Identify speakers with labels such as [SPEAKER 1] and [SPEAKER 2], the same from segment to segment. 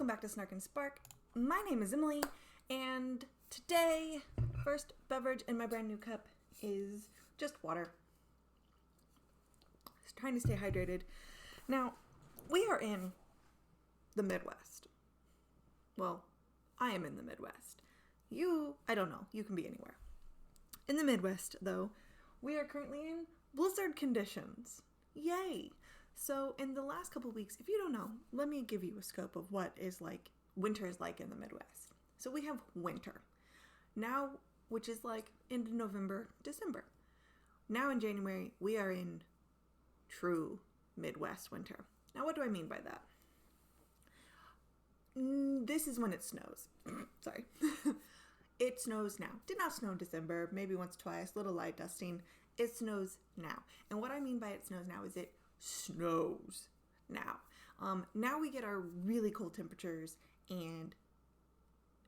[SPEAKER 1] Welcome back to Snark and Spark. My name is Emily, and today, first beverage in my brand new cup is just water. Just trying to stay hydrated. Now, we are in the Midwest. Well, I am in the Midwest. I don't know, you can be anywhere. In the Midwest, though, we are currently in blizzard conditions. Yay! So in the last couple of weeks, if you don't know, let me give you a scope of what winter is like in the Midwest. So we have winter now, which is like into November, December. Now in January, we are in true Midwest winter. Now, what do I mean by that? This is when it snows. Sorry. It snows now. Did not snow in December, maybe once, twice, little light dusting. It snows now. And what I mean by it snows now is it snows now. Now we get our really cold temperatures and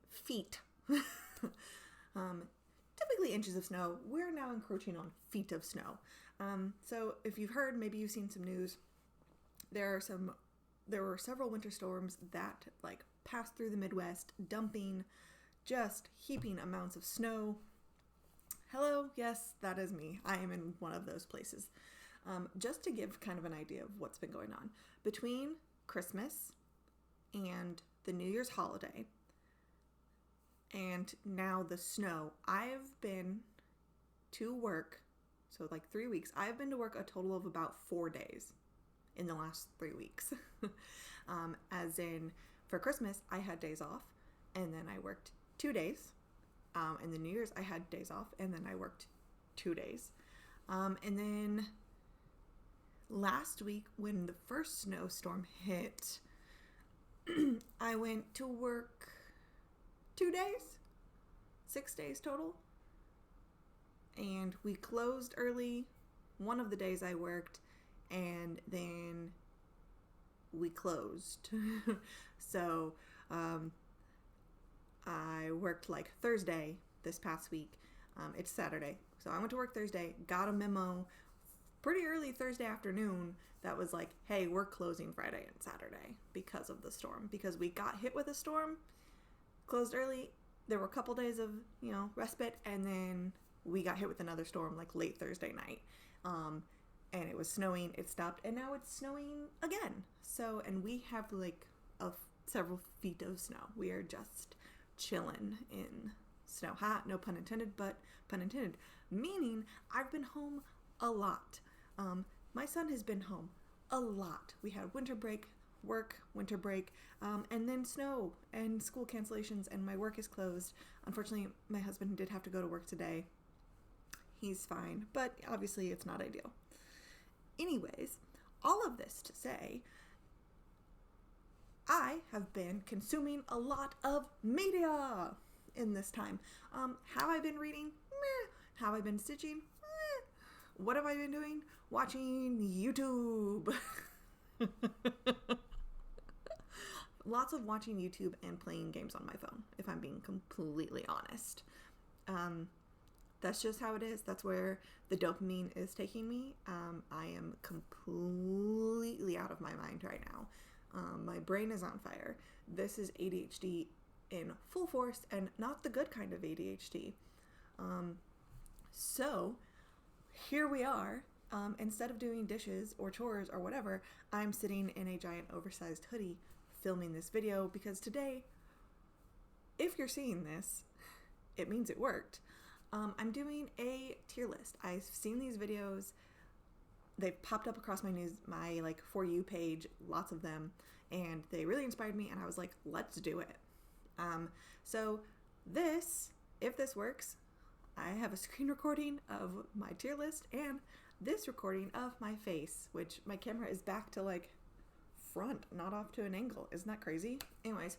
[SPEAKER 1] feet. Typically inches of snow. We're now encroaching on feet of snow. So if you've heard, maybe you've seen some news, there were several winter storms that passed through the Midwest, dumping just heaping amounts of snow. Hello, yes, that is me. I am in one of those places. Just to give kind of an idea of what's been going on. Between Christmas and the New Year's holiday, and now the snow, I've been to work, so 3 weeks, I've been to work a total of about 4 days in the last 3 weeks. As in, for Christmas, I had days off, and then I worked 2 days. And the New Year's, I had days off, and then I worked 2 days. And then last week, when the first snowstorm hit, I went to work 2 days, 6 days total. And we closed early one of the days I worked, and then we closed. So, I worked Thursday this past week. It's Saturday. So I went to work Thursday, got a memo pretty early Thursday afternoon that was hey, we're closing Friday and Saturday because of the storm. Because we got hit with a storm, closed early. There were a couple days of, respite, and then we got hit with another storm late Thursday night. And it was snowing, it stopped, and now it's snowing again. So, and we have several feet of snow. We are just chilling in snow. No pun intended, but pun intended. Meaning, I've been home a lot. My son has been home a lot. We had winter break, winter break, and then snow and school cancellations, and my work is closed. Unfortunately, my husband did have to go to work today. He's fine, but obviously it's not ideal. Anyways, all of this to say, I have been consuming a lot of media in this time. Have I been reading? Meh. Have I been stitching? Meh. What have I been doing? Watching YouTube. Lots of watching YouTube and playing games on my phone, if I'm being completely honest. That's just how it is. That's where the dopamine is taking me. I am completely out of my mind right now. My brain is on fire. This is ADHD in full force, and not the good kind of ADHD. So here we are. Instead of doing dishes or chores or whatever, I'm sitting in a giant oversized hoodie filming this video because today, if you're seeing this, it means it worked. I'm doing a tier list. I've seen these videos. They've popped up across my For You page, lots of them, and they really inspired me, and I was like, let's do it. So if this works, I have a screen recording of my tier list and this recording of my face, which my camera is back to front, not off to an angle. Isn't that crazy? Anyways,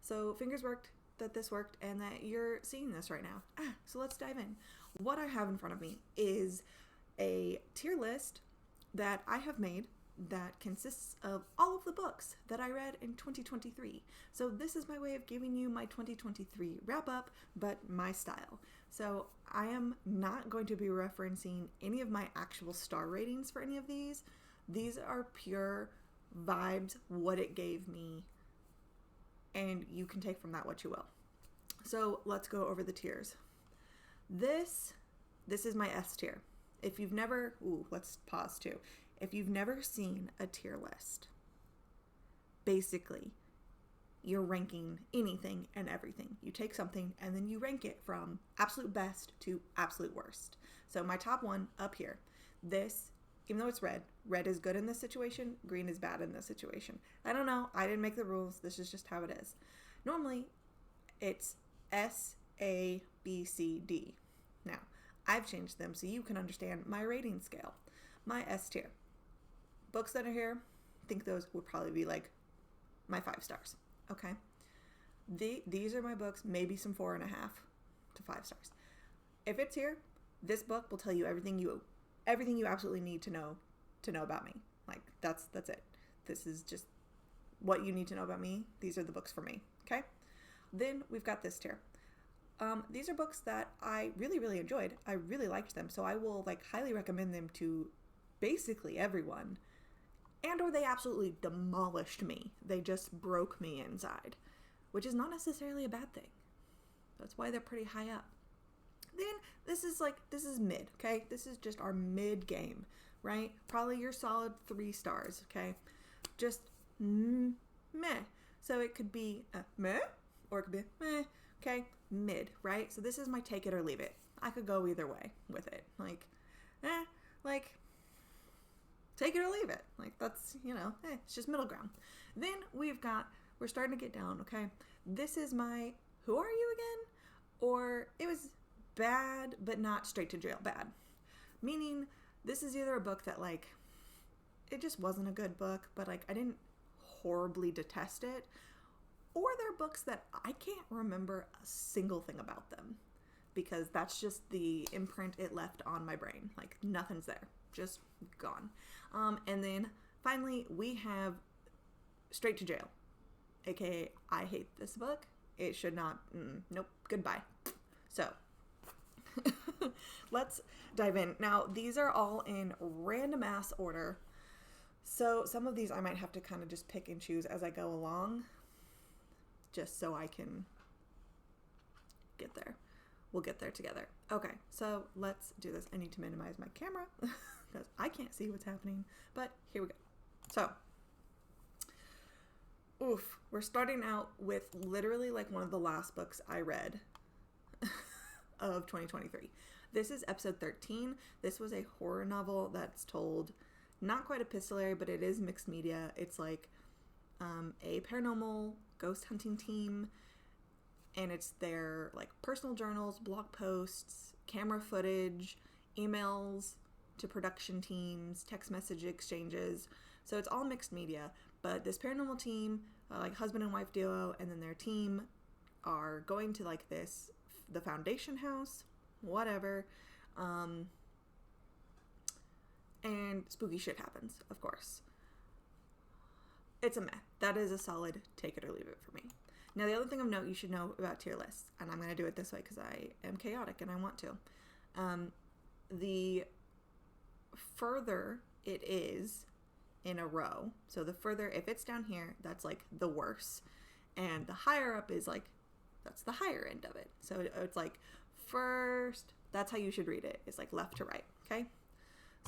[SPEAKER 1] so fingers worked that this worked and that you're seeing this right now. So let's dive in. What I have in front of me is a tier list that I have made that consists of all of the books that I read in 2023. So this is my way of giving you my 2023 wrap up, but my style. So I am not going to be referencing any of my actual star ratings for any of these. These are pure vibes, what it gave me and you can take from that what you will. So let's go over the tiers. This is my S tier. If you've never, let's pause too. If you've never seen a tier list, basically, you're ranking anything and everything. You take something and then you rank it from absolute best to absolute worst. So my top one up here, this, even though it's red is good in this situation, green is bad in this situation. I don't know. I didn't make the rules. This is just how it is. Normally, it's S, A, B, C, D. Now, I've changed them so you can understand my rating scale. My S tier. Books that are here, I think those would probably be like my 5 stars. Okay? These are my books, maybe some 4.5 to 5 stars. If it's here, this book will tell you everything you absolutely need to know about me. Like, that's it. This is just what you need to know about me. These are the books for me. Okay? Then we've got this tier. These are books that I really, really enjoyed. I really liked them. So I will highly recommend them to basically everyone. And or they absolutely demolished me. They just broke me inside, which is not necessarily a bad thing. That's why they're pretty high up. Then this is mid, okay? This is just our mid game, right? Probably your solid 3 stars, okay? Just meh. So it could be meh, or it could be meh, okay? Mid, right? So this is my take it or leave it. I could go either way with it. Take it or leave it. That's, it's just middle ground. Then we're starting to get down, okay? This is my, who are you again? Or it was bad, but not straight to jail bad. Meaning, this is either a book that, it just wasn't a good book, but, I didn't horribly detest it. Or they're books that I can't remember a single thing about them. Because that's just the imprint it left on my brain. Nothing's there. Just gone. And then finally we have Straight to Jail, aka I hate this book. It should not. Nope. Goodbye. So let's dive in. Now these are all in random ass order. So some of these I might have to kind of just pick and choose as I go along, just so I can get there. We'll get there together. Okay, so let's do this. I need to minimize my camera because I can't see what's happening, but here we go. So, we're starting out with literally one of the last books I read of 2023. This is episode 13. This was a horror novel that's told, not quite epistolary, but it is mixed media. It's a paranormal ghost hunting team, and it's their personal journals, blog posts, camera footage, emails to production teams, text message exchanges. So it's all mixed media. But this paranormal team, husband and wife duo, and then their team are going to the foundation house, whatever. And spooky shit happens, of course. It's a meh. That is a solid take it or leave it for me. Now, the other thing of note you should know about tier lists, and I'm going to do it this way because I am chaotic and I want to. The further it is in a row, so the further, if it's down here, that's the worse. And the higher up is that's the higher end of it. So it's first, that's how you should read it. It's left to right, okay?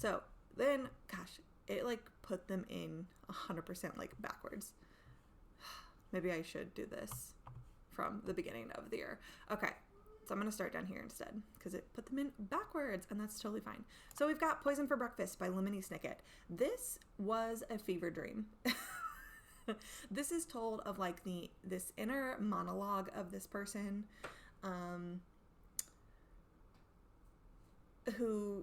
[SPEAKER 1] So then, gosh, it put them in 100% backwards. Maybe I should do this from the beginning of the year. Okay, so I'm going to start down here instead because it put them in backwards, and that's totally fine. So we've got Poison for Breakfast by Lemony Snicket. This was a fever dream. This is told of this inner monologue of this person who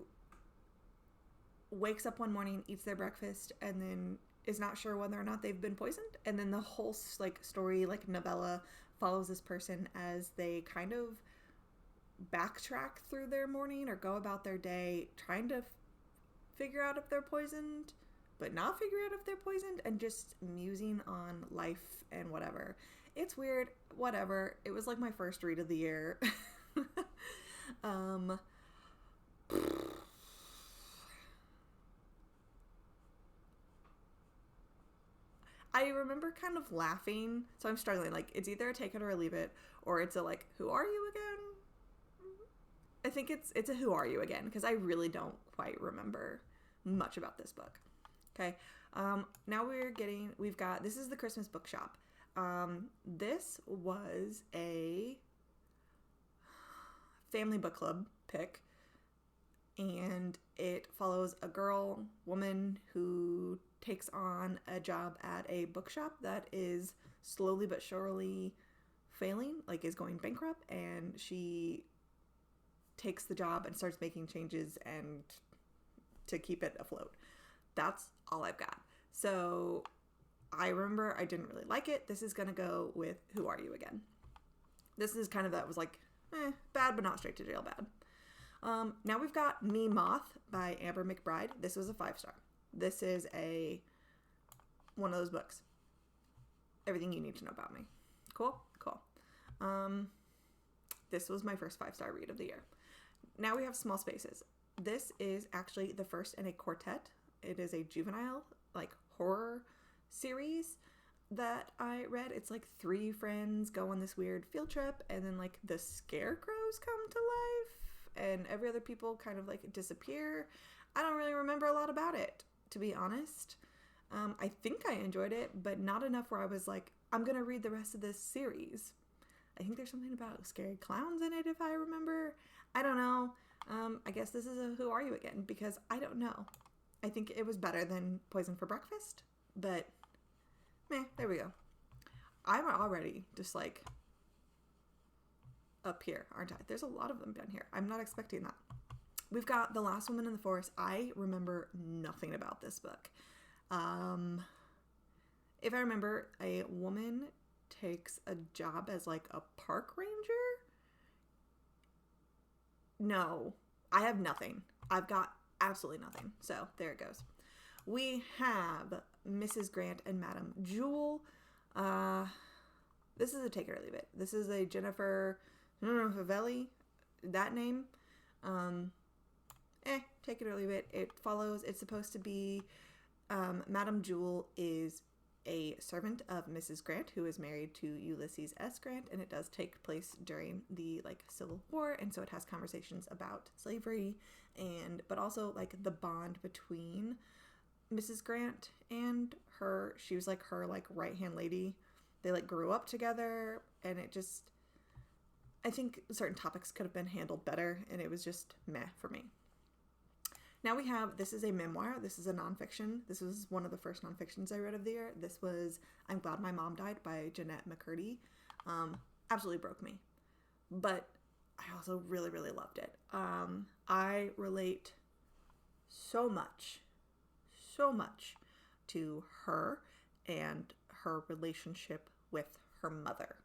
[SPEAKER 1] wakes up one morning, eats their breakfast, and then is not sure whether or not they've been poisoned. And then the whole story, novella, follows this person as they kind of backtrack through their morning or go about their day trying to figure out if they're poisoned, but not figure out if they're poisoned, and just musing on life and whatever. It's weird. Whatever. It was my first read of the year. I remember kind of laughing, so I'm struggling. Like, it's either a take it or leave it, or it's a, like, who are you again? I think it's a who are you again, because I really don't quite remember much about this book. Okay, now we've got, this is the Christmas Bookshop. This was a family book club pick, and it follows a woman who takes on a job at a bookshop that is slowly but surely failing, like is going bankrupt, and she takes the job and starts making changes and to keep it afloat. That's all I've got. So I remember I didn't really like it. This is gonna go with Who Are You Again. This is kind of that was like bad but not straight to jail bad. Now we've got Me Moth by Amber McBride. This was a 5-star. This is one of those books. Everything you need to know about me. Cool. This was my first 5-star read of the year. Now we have Small Spaces. This is actually the first in a quartet. It is a juvenile, like, horror series that I read. It's like 3 friends go on this weird field trip, and then, like, the scarecrows come to life, and every other people kind of, like, disappear. I don't really remember a lot about it, to be honest. I think I enjoyed it, but not enough where I was like, I'm gonna read the rest of this series. I think there's something about scary clowns in it, if I remember. I don't know. I guess this is a Who Are You Again, because I don't know. I think it was better than Poison for Breakfast, but there we go. I'm already just like up here, aren't I? There's a lot of them down here. I'm not expecting that. We've got The Last Woman in the Forest. I remember nothing about this book. If I remember, a woman takes a job as like a park ranger. No, I have nothing. I've got absolutely nothing. So there it goes. We have Mrs. Grant and Madame Jewel. This is a take it or leave it. This is a Jennifer Favelli, that name. Take it or leave it. It's supposed to be Madame Jewel is a servant of Mrs. Grant, who is married to Ulysses S. Grant, and it does take place during the Civil War, and so it has conversations about slavery but also like the bond between Mrs. Grant and her. She was like her right-hand lady. They grew up together, and it just, I think certain topics could have been handled better, and it was just meh for me. Now we have, this is a memoir. This is a nonfiction. This was one of the first nonfictions I read of the year. This was I'm Glad My Mom Died by Jeanette McCurdy. Absolutely broke me. But I also really, really loved it. I relate so much to her and her relationship with her mother.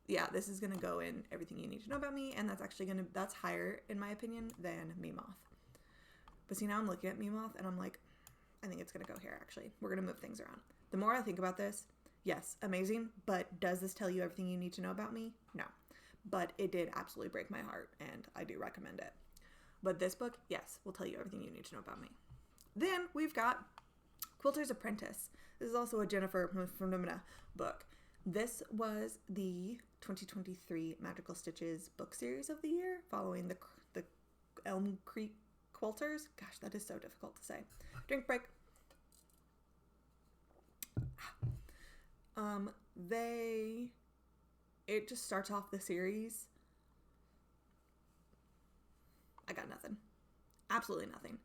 [SPEAKER 1] Yeah, this is going to go in Everything You Need to Know About Me, and that's higher, in my opinion, than Me Moth. But see, now I'm looking at Me Moth, and I'm like, I think it's going to go here, actually. We're going to move things around. The more I think about this, yes, amazing, but does this tell you everything you need to know about me? No. But it did absolutely break my heart, and I do recommend it. But this book, yes, will tell you everything you need to know about me. Then we've got Quilter's Apprentice. This is also a Jennifer Phenomena book. This was the 2023 Magical Stitches book series of the year, following the Elm Creek Quilters. Gosh, that is so difficult to say. Drink break. It just starts off the series. I got nothing. Absolutely nothing.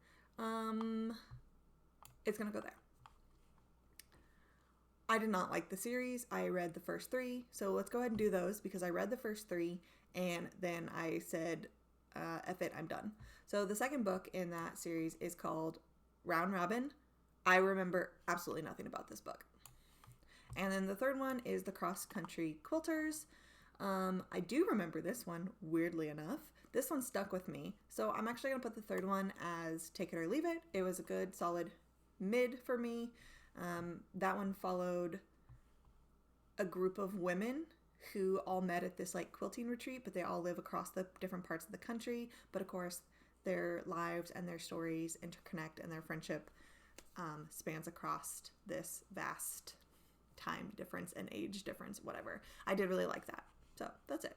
[SPEAKER 1] It's gonna go there. I did not like the series. I read the first 3, so let's go ahead and do those, because I read the first 3 and then I said, F it, I'm done. So the second book in that series is called Round Robin. I remember absolutely nothing about this book. And then the third one is The Cross Country Quilters. I do remember this one, weirdly enough. This one stuck with me, so I'm actually going to put the third one as Take It or Leave It. It was a good, solid mid for me. That one followed a group of women who all met at this quilting retreat, but they all live across the different parts of the country. But of course, their lives and their stories interconnect, and their friendship spans across this vast time difference and age difference, whatever. I did really like that. So that's it.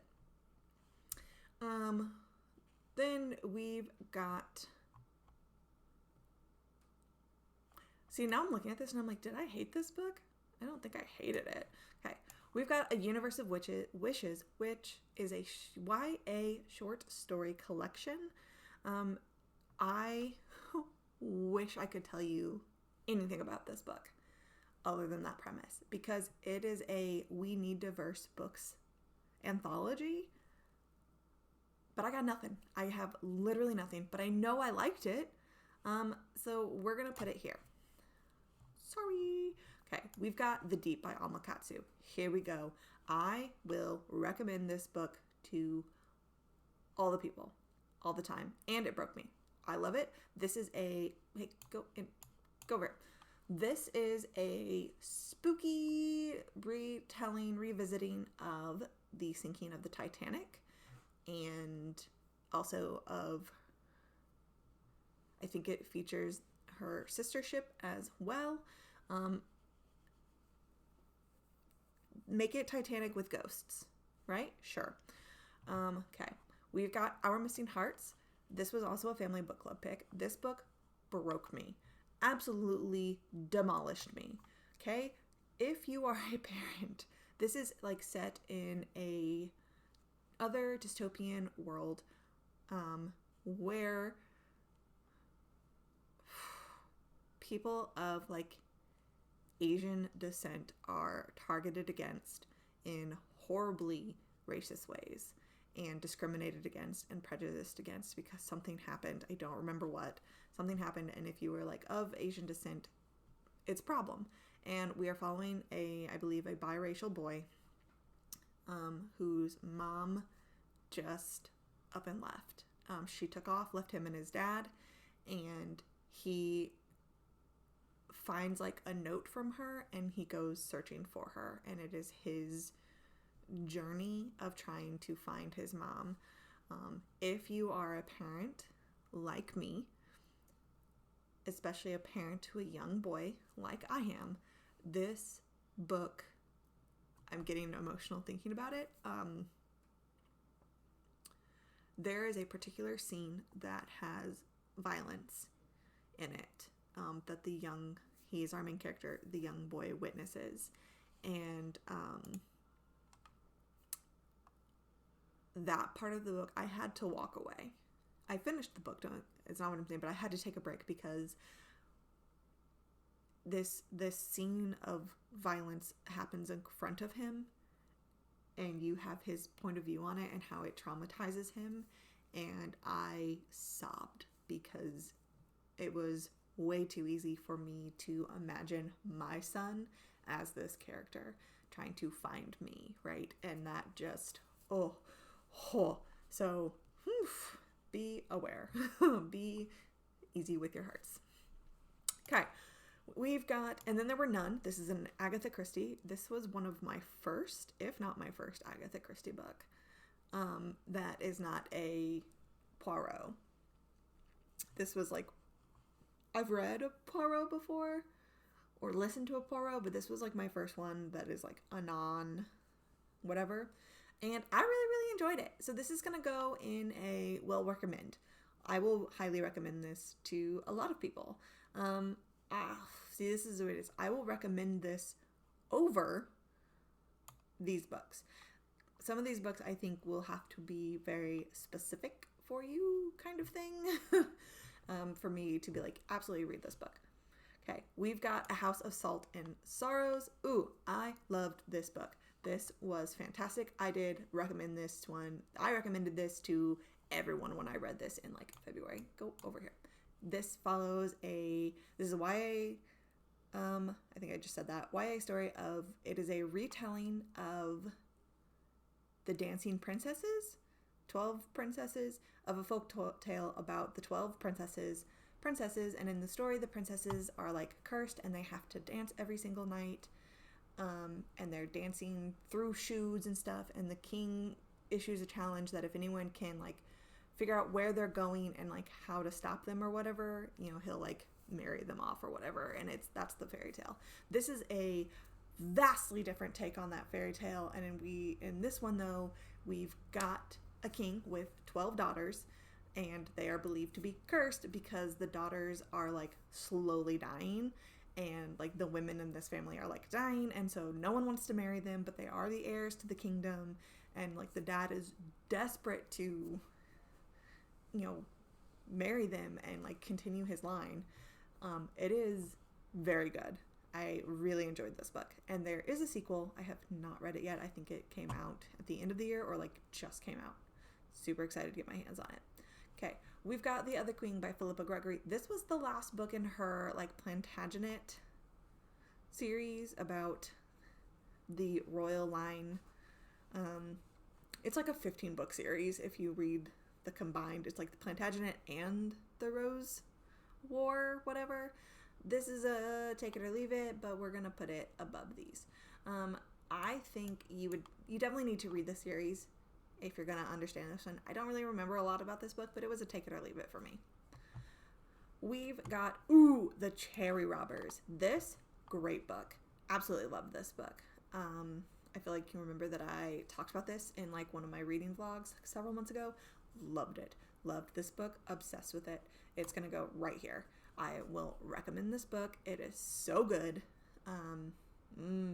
[SPEAKER 1] Then we've got... See, now I'm looking at this and I'm like, did I hate this book? I don't think I hated it. Okay. We've got A Universe of Wishes, which is a YA short story collection. I wish I could tell you anything about this book other than that premise, because it is a We Need Diverse Books anthology, but I got nothing. I have literally nothing, but I know I liked it. So we're going to put it here. Sorry. Okay, we've got The Deep by Alma Katsu. Here we go. I will recommend this book to all the people, all the time, and it broke me. I love it. This is a... Hey, go over it. This is a spooky retelling, revisiting of the sinking of the Titanic, and also of... I think it features her sister ship as well. Make it Titanic with ghosts, right? Sure. Okay. We've got Our Missing Hearts. This was also a family book club pick. This book broke me. Absolutely demolished me. Okay? If you are a parent, this is like set in a other dystopian world where people of like Asian descent are targeted against in horribly racist ways, and discriminated against and prejudiced against because something happened. I don't remember what. Something happened, and if you were like of Asian descent, it's a problem. And we are following I believe a biracial boy whose mom just up and left. She took off, left him and his dad, and he finds like a note from her, and he goes searching for her, and it is his journey of trying to find his mom. If you are a parent like me, especially a parent to a young boy like I am, this book, I'm getting emotional thinking about it. There is a particular scene that has violence in it that he's our main character, the young boy witnesses. And that part of the book, I had to walk away. I finished the book, it's not what I'm saying, but I had to take a break because this scene of violence happens in front of him, and you have his point of view on it and how it traumatizes him, and I sobbed because it was way too easy for me to imagine my son as this character trying to find me, right? And that just, so be aware. Be easy with your hearts. Okay, we've got, and then there were none. This is an Agatha Christie. This was one of my first, if not my first, Agatha Christie book. That is not a Poirot. This was like, I've read a Poirot before or listened to a Poirot, but this was like my first one that is like a whatever. And I really enjoyed it. So this is going to go in a will recommend. I will highly recommend this to a lot of people. See, this is what it is. I will recommend this over these books. Some of these books I think will have to be very specific for you kind of thing. For me to be like, absolutely read this book. Okay, we've got A House of Salt and Sorrows. Ooh, I loved this book. This was fantastic. I did recommend this one. I recommended this to everyone when I read this in like February. Go over here. This follows this is a YA, I think I just said that, YA story of, it is a retelling of The Dancing Princesses, 12 princesses, of a folk tale about the 12 princesses, and in the story the princesses are like cursed and they have to dance every single night, and they're dancing through shoes and stuff, and the king issues a challenge that if anyone can like figure out where they're going and like how to stop them or whatever, you know, he'll like marry them off or whatever, and that's the fairy tale. This is a vastly different take on that fairy tale, and in this one though, we've got a king with 12 daughters, and they are believed to be cursed because the daughters are like slowly dying, and like the women in this family are like dying, and so no one wants to marry them, but they are the heirs to the kingdom, and like the dad is desperate to, you know, marry them and like continue his line. It is very good. I really enjoyed this book, and there is a sequel. I have not read it yet. I think it came out at the end of the year or like just came out. Super excited to get my hands on it. Okay, we've got The Other Queen by Philippa Gregory. This was the last book in her like Plantagenet series about the royal line. It's like a 15 book series if you read the combined. It's like the Plantagenet and the Rose War, whatever. This is a take it or leave it, but we're gonna put it above these. I think you definitely need to read the series if you're gonna understand this one. I don't really remember a lot about this book, but it was a take it or leave it for me. We've got The Cherry Robbers. This great book. Absolutely love this book. I feel like you remember that I talked about this in like one of my reading vlogs several months ago. Loved it. Loved this book. Obsessed with it. It's gonna go right here. I will recommend this book. It is so good.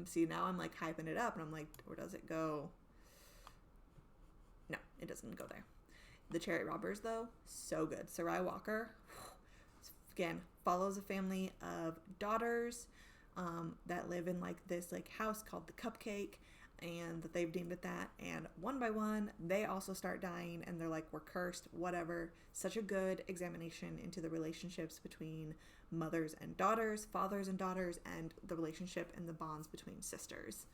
[SPEAKER 1] See, now I'm like hyping it up and I'm like, where does it go? No, it doesn't go there. The Cherry Robbers, though, so good. Sarai Walker, again, follows a family of daughters that live in like this like house called the Cupcake, and that they've deemed it that, and one by one they also start dying, and they're like, we're cursed, whatever. Such a good examination into the relationships between mothers and daughters, fathers and daughters, and the relationship and the bonds between sisters,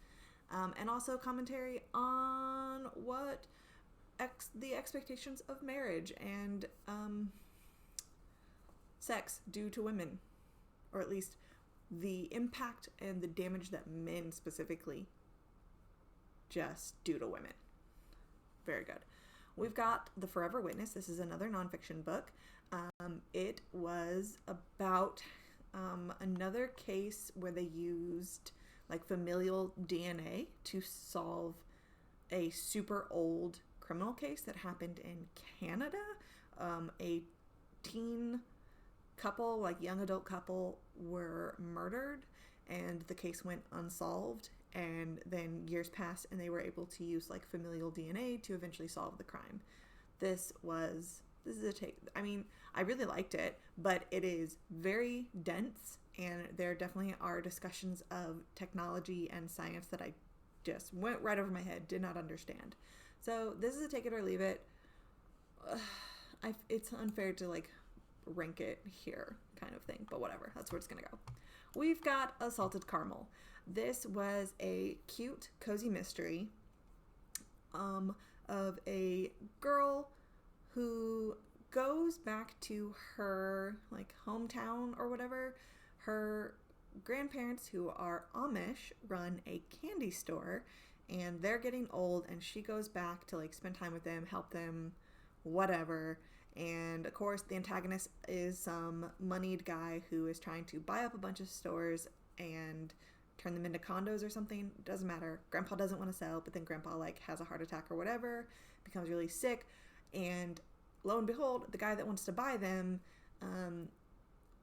[SPEAKER 1] and also commentary on what the expectations of marriage and sex do to women, or at least the impact and the damage that men specifically just do to women. Very good. We've got The Forever Witness. This is another nonfiction book. It was about another case where they used like familial DNA to solve a super old criminal case that happened in Canada. A teen couple, like young adult couple, were murdered, and the case went unsolved, and then years passed and they were able to use like familial DNA to eventually solve the crime. This is a take. I mean, I really liked it, but it is very dense, and there definitely are discussions of technology and science that I just went right over my head, did not understand. So this is a take it or leave it. It's unfair to like rank it here kind of thing, but whatever, that's where it's gonna go. We've got Assaulted Caramel. This was a cute, cozy mystery of a girl who goes back to her like hometown or whatever. Her grandparents, who are Amish, run a candy store, and they're getting old, and she goes back to like spend time with them, help them, whatever. And of course the antagonist is some moneyed guy who is trying to buy up a bunch of stores and turn them into condos or something. Doesn't matter. Grandpa doesn't want to sell, but then grandpa like has a heart attack or whatever, becomes really sick, and lo and behold, the guy that wants to buy them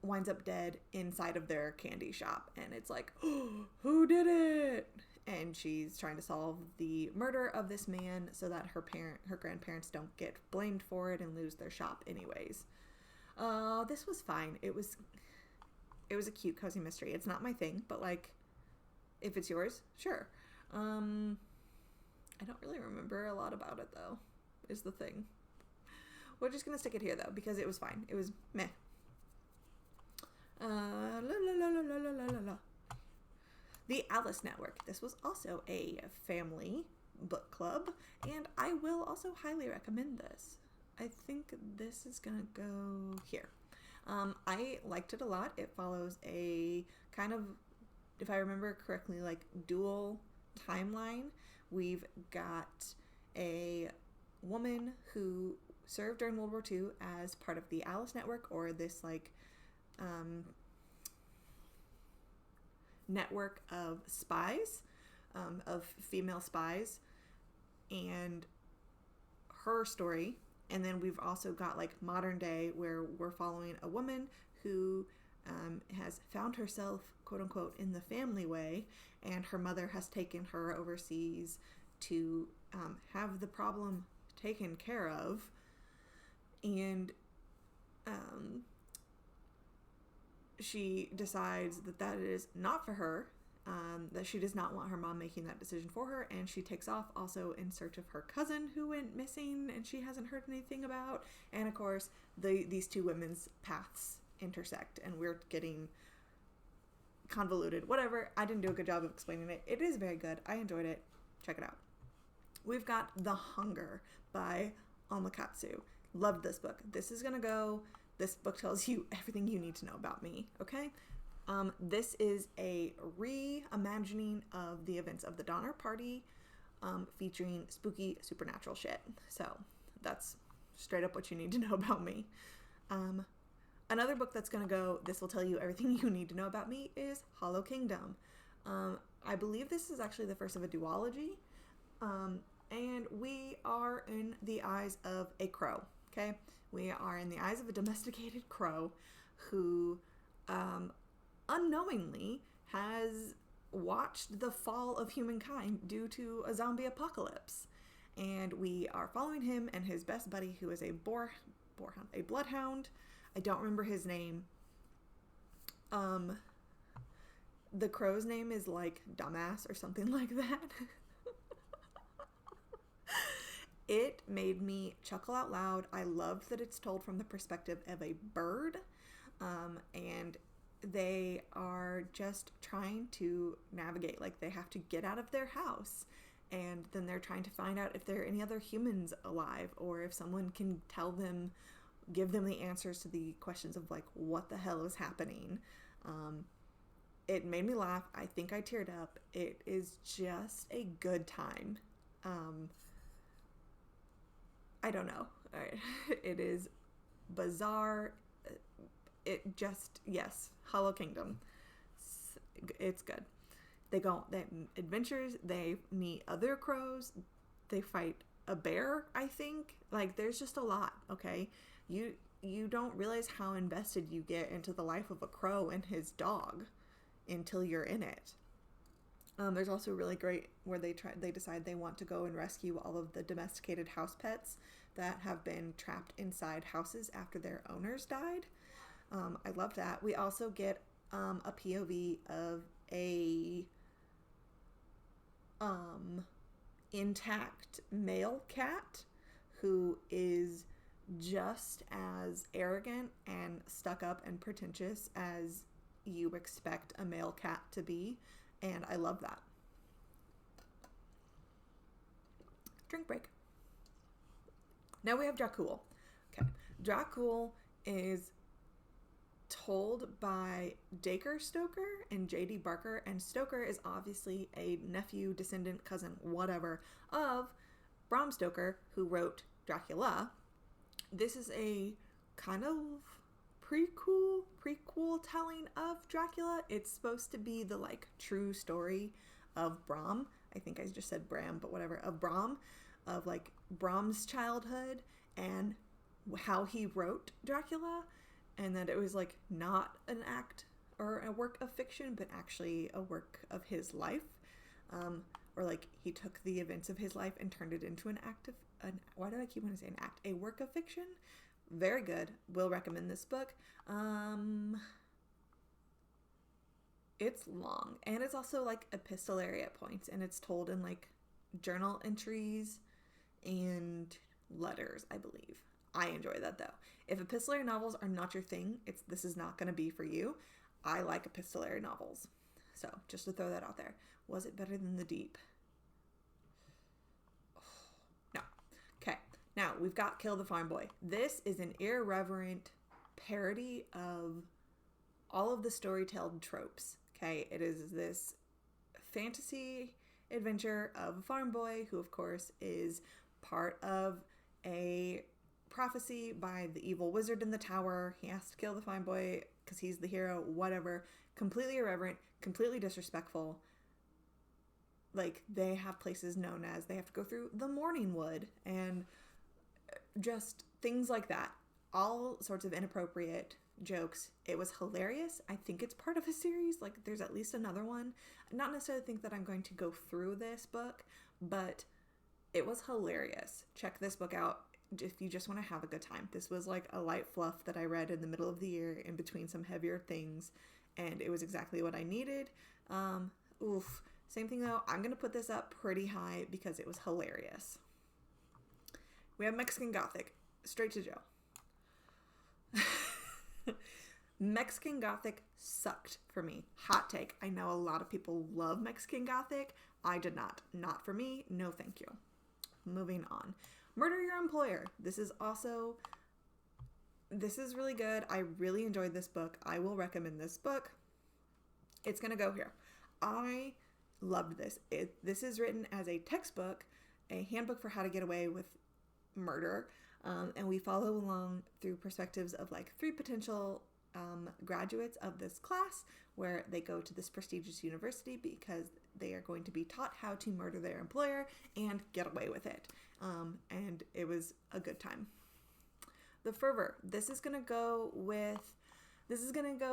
[SPEAKER 1] winds up dead inside of their candy shop, and it's like, oh, who did it? And she's trying to solve the murder of this man so that her grandparents don't get blamed for it and lose their shop anyways. This was fine. It was a cute, cozy mystery. It's not my thing, but like, if it's yours, sure. I don't really remember a lot about it though, is the thing. We're just gonna stick it here though, because it was fine. It was meh. The Alice Network. This was also a family book club, and I will also highly recommend this. I think this is gonna go here. I liked it a lot. It follows a kind of, if I remember correctly, like dual timeline. We've got a woman who served during World War II as part of the Alice Network, or this like network of spies, of female spies, and her story. And then we've also got like modern day, where we're following a woman who has found herself, quote unquote, in the family way, and her mother has taken her overseas to have the problem taken care of. And she decides that that is not for her, that she does not want her mom making that decision for her, and she takes off also in search of her cousin who went missing and she hasn't heard anything about. And of course, these two women's paths intersect, and we're getting convoluted. Whatever, I didn't do a good job of explaining it. It is very good. I enjoyed it. Check it out. We've got The Hunger by Omakatsu. Loved this book. This book tells you everything you need to know about me, okay? This is a reimagining of the events of the Donner Party, featuring spooky supernatural shit. So that's straight up what you need to know about me. Another book that's going to go, this will tell you everything you need to know about me, is Hollow Kingdom. I believe this is actually the first of a duology. And we are in the eyes of a crow, okay? We are in the eyes of a domesticated crow who unknowingly has watched the fall of humankind due to a zombie apocalypse. And we are following him and his best buddy, who is a bloodhound. I don't remember his name. The crow's name is like Dumbass or something like that. It made me chuckle out loud. I loved that it's told from the perspective of a bird, and they are just trying to navigate. Like, they have to get out of their house, and then they're trying to find out if there are any other humans alive, or if someone can give them the answers to the questions of like, what the hell is happening. It made me laugh. I think I teared up. It is just a good time. I don't know. It is bizarre. Yes, Hollow Kingdom. It's good. They adventures, they meet other crows, they fight a bear, I think. Like, there's just a lot, okay? You don't realize how invested you get into the life of a crow and his dog until you're in it. There's also really great where they decide they want to go and rescue all of the domesticated house pets that have been trapped inside houses after their owners died. I love that. We also get a POV of a intact male cat who is just as arrogant and stuck up and pretentious as you expect a male cat to be. And I love that. Drink break. Now we have Dracul. Okay. Dracul is told by Dacre Stoker and J.D. Barker. And Stoker is obviously a nephew, descendant, cousin, whatever, of Bram Stoker, who wrote Dracula. This is a kind of prequel telling of Dracula. It's supposed to be the like true story of Bram. I think I just said Bram, but whatever. Of Bram, of like Bram's childhood and how he wrote Dracula, and that it was like not an act or a work of fiction, but actually a work of his life. Or like he took the events of his life and turned it into why do I keep wanting to say an act? A work of fiction. Very good. Will recommend this book. It's long, and it's also like epistolary at points, and it's told in like journal entries and letters, I believe. I enjoy that though. If epistolary novels are not your thing, this is not going to be for you. I like epistolary novels. So just to throw that out there. Was it better than The Deep? No. Okay. Now, we've got Kill the Farm Boy. This is an irreverent parody of all of the storytelled tropes. Okay, it is this fantasy adventure of a farm boy who, of course, is part of a prophecy by the evil wizard in the tower. He has to kill the fine boy because he's the hero, whatever. Completely irreverent, completely disrespectful. Like, they have places known as, they have to go through the Morning Wood and just things like that. All sorts of inappropriate jokes. It was hilarious. I think it's part of a series. Like, there's at least another one. Not necessarily think that I'm going to go through this book, but it was hilarious. Check this book out if you just want to have a good time. This was like a light fluff that I read in the middle of the year in between some heavier things, and it was exactly what I needed. Same thing though, I'm going to put this up pretty high because it was hilarious. We have Mexican Gothic, straight to jail. Mexican Gothic sucked for me. Hot take. I know a lot of people love Mexican Gothic. I did not. Not for me. No thank you. Moving on. Murder Your Employer. This is really good. I really enjoyed this book. I will recommend this book. It's going to go here. I loved this. This is written as a textbook, a handbook for how to get away with murder. And we follow along through perspectives of like 3 potential graduates of this class where they go to this prestigious university because they are going to be taught how to murder their employer and get away with it. And it was a good time. The Fervor. This is going to go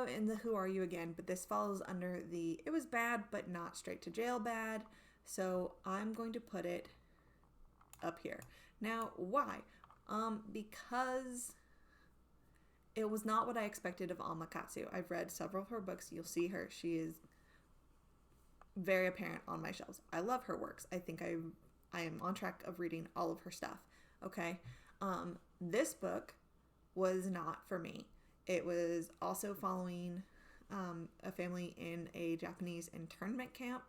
[SPEAKER 1] in the Who Are You Again, but this falls under the it was bad but not straight to jail bad. So I'm going to put it up here. Now, why? Because it was not what I expected of Alma Katsu. I've read several of her books. You'll see her. She is very apparent on my shelves. I love her works. I think I am on track of reading all of her stuff. Okay. This book was not for me. It was also following a family in a Japanese internment camp,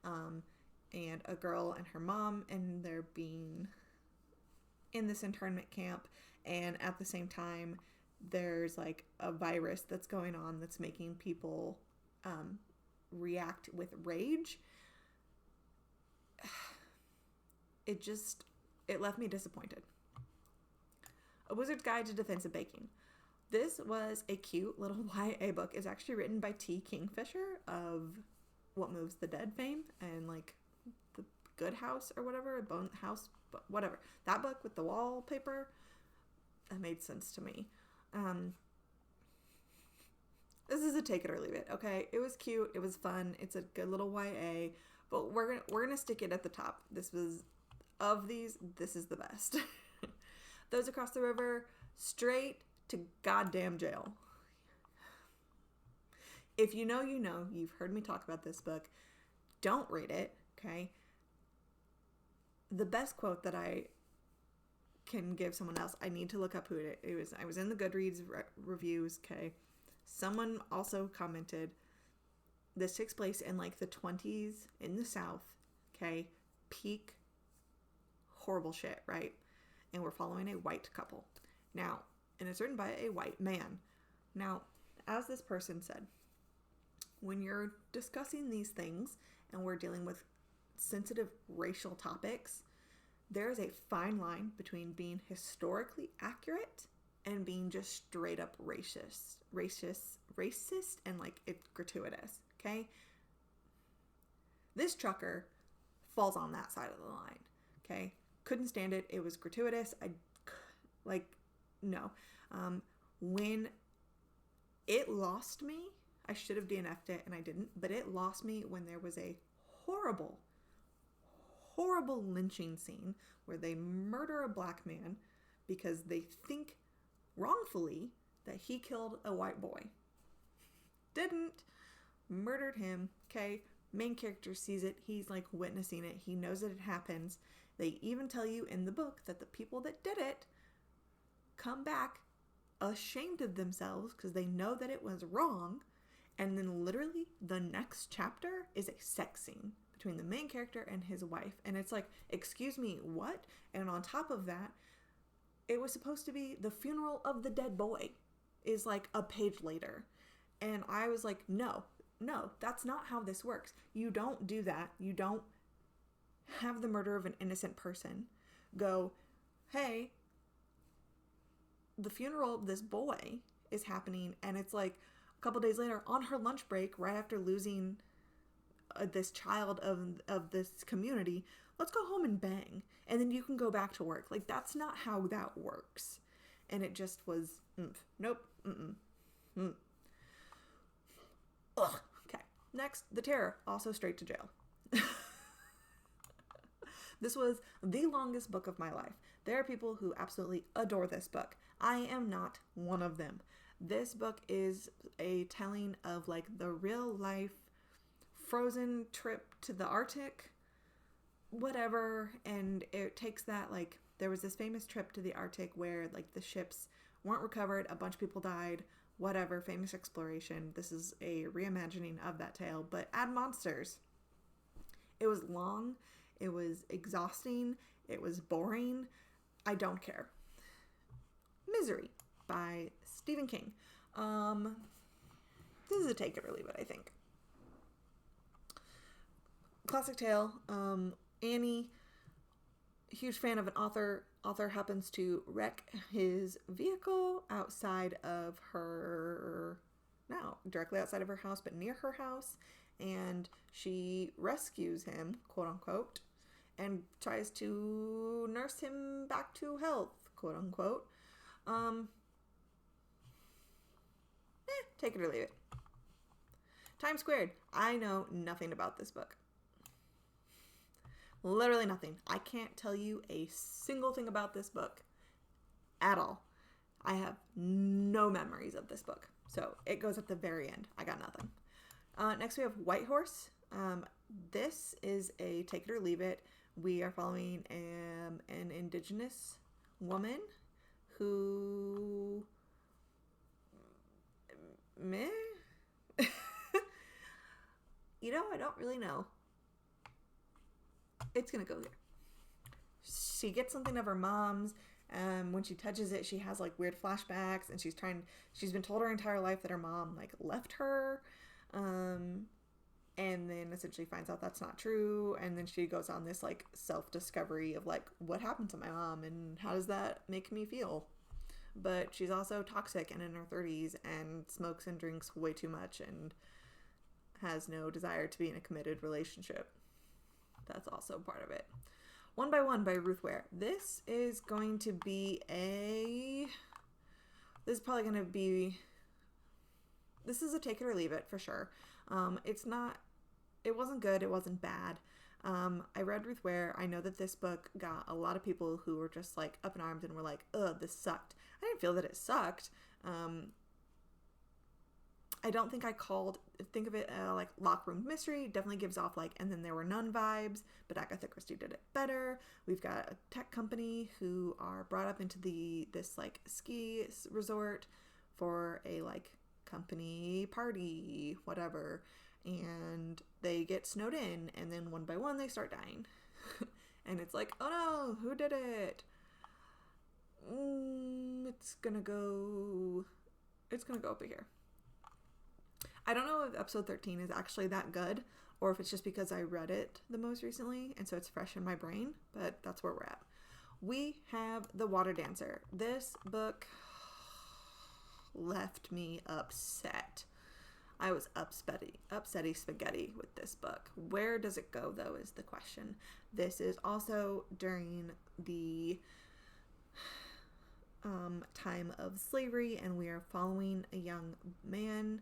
[SPEAKER 1] and a girl and her mom, and they're being in this internment camp, and at the same time there's like a virus that's going on that's making people react with rage. It left me disappointed. A Wizard's Guide to Defensive Baking. This was a cute little YA book. It's actually written by T. Kingfisher of What Moves the Dead fame and like The Good House or whatever, Bone House, whatever. That book with the wallpaper, that made sense to me. This is a take it or leave it, okay? It was cute, it was fun, it's a good little YA, but we're gonna stick it at the top. This is the best. Those Across the River, straight to goddamn jail. If you know, you know. You've heard me talk about this book. Don't read it, okay? The best quote that I can give someone else, I need to look up who it was. I was in the Goodreads reviews, okay? Someone also commented, this takes place in like the 20s in the South, okay? Peak horrible shit, right? And we're following a white couple. Now, and it's written by a white man. Now, as this person said, when you're discussing these things and we're dealing with sensitive racial topics, there is a fine line between being historically accurate and being just straight up racist and like it's gratuitous, okay? This trucker falls on that side of the line, okay? Couldn't stand it. It was gratuitous. No. When it lost me, I should have DNF'd it and I didn't, but it lost me when there was a horrible lynching scene where they murder a black man because they think wrongfully that he killed a white boy. Didn't. Murdered him. Okay. Main character sees it. He's like witnessing it. He knows that it happens. They even tell you in the book that the people that did it come back ashamed of themselves because they know that it was wrong. And then literally the next chapter is a sex scene between the main character and his wife. And it's like, excuse me, what? And on top of that, it was supposed to be the funeral of the dead boy is like a page later. And I was like, no, that's not how this works. You don't do that. You don't have the murder of an innocent person go, hey, the funeral of this boy is happening, and it's like a couple days later on her lunch break, right after losing this child of this community, let's go home and bang, and then you can go back to work. Like, that's not how that works. And it just was, nope, Ugh. Okay, next, The Terror, also straight to jail. This was the longest book of my life. There are people who absolutely adore this book. I am not one of them. This book is a telling of like the real life frozen trip to the Arctic, whatever, and it takes that, like, there was this famous trip to the Arctic where like the ships weren't recovered, a bunch of people died, whatever, famous exploration. This is a reimagining of that tale, but add monsters. It was long, it was exhausting, it was boring. I don't care. Misery by Stephen King. This is a take it or leave it, I think. Classic tale. Annie, huge fan of an author. Author happens to wreck his vehicle outside of her, no, directly outside of her house, but near her house. And she rescues him, quote unquote, and tries to nurse him back to health, quote unquote. Take it or leave it. Time Squared. I know nothing about this book. Literally nothing. I can't tell you a single thing about this book at all. I have no memories of this book. So it goes at the very end. I got nothing. Next we have White Horse. This is a take it or leave it. We are following an indigenous woman who... meh? You know, I don't really know. It's gonna go there. She gets something of her mom's. When she touches it, she has like weird flashbacks, and she's been told her entire life that her mom like left her, and then essentially finds out that's not true, and then she goes on this like self-discovery of like, what happened to my mom and how does that make me feel? But she's also toxic and in her 30s and smokes and drinks way too much and has no desire to be in a committed relationship. That's also part of it. One by One by Ruth Ware. This is probably going to be, this is a take it or leave it for sure. It wasn't good. It wasn't bad. I read Ruth Ware. I know that this book got a lot of people who were just like up in arms and were like, ugh, this sucked. I didn't feel that it sucked. I don't think think of it like Locked Room Mystery. Definitely gives off like And Then There Were None vibes, but Agatha Christie did it better. We've got a tech company who are brought up into this like ski resort for a like company party, whatever, and they get snowed in, and then one by one they start dying. And it's like, oh no, who did it? It's gonna go over here. I don't know if episode 13 is actually that good, or if it's just because I read it the most recently, and so it's fresh in my brain, but that's where we're at. We have The Water Dancer. This book left me upset. I was upsetty spaghetti with this book. Where does it go, though, is the question. This is also during the time of slavery, and we are following a young man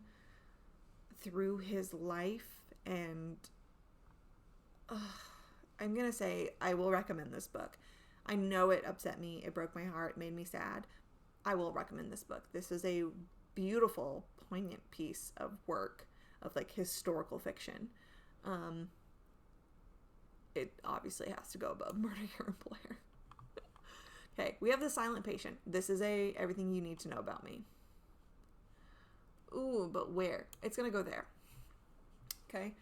[SPEAKER 1] through his life, and I'm gonna say I will recommend this book. I know it upset me, it broke my heart, made me sad. I will recommend this book. This is a beautiful, poignant piece of work, of like historical fiction. It obviously has to go above Murder, Your Employer. Okay, we have The Silent Patient. This is everything you need to know about me. Ooh, but where? It's gonna go there. Okay.